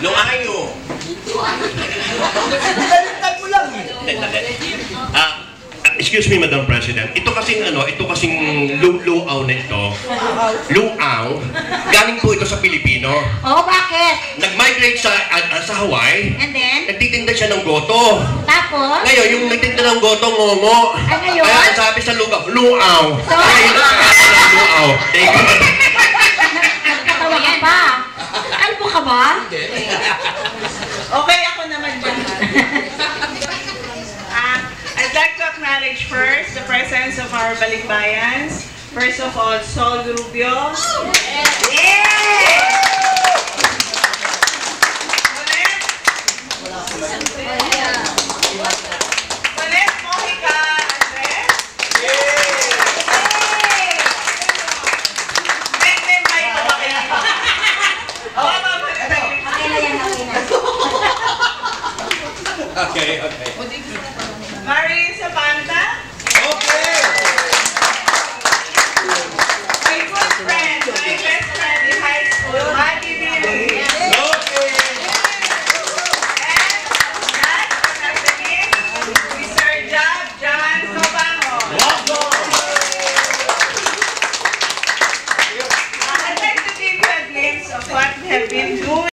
Luayo. Dalitan mo lang eh. Excuse me, Madam President. Ito kasing luaw na ito. Luaw. Galing po ito sa Pilipino. Oh, bakit? Nag-migrate sa Hawaii. And then? Nagtitinda siya ng goto. Tapos? Ngayon, yung nagtitinda ng goto, ngongo. Ay, ngayon? Kaya ang sabi sa lugaw, luaw. So, Kaya yun ang luaw. Thank you. Nagkatawa ka pa. Albo ka ba? Okay, ako naman dyan. I'd like to acknowledge first the presence of our balikbayans. First of all, Sol Rubio. Ulit, Monica Andres. May pa ba kayo? Okay na yan, okay na. Okay.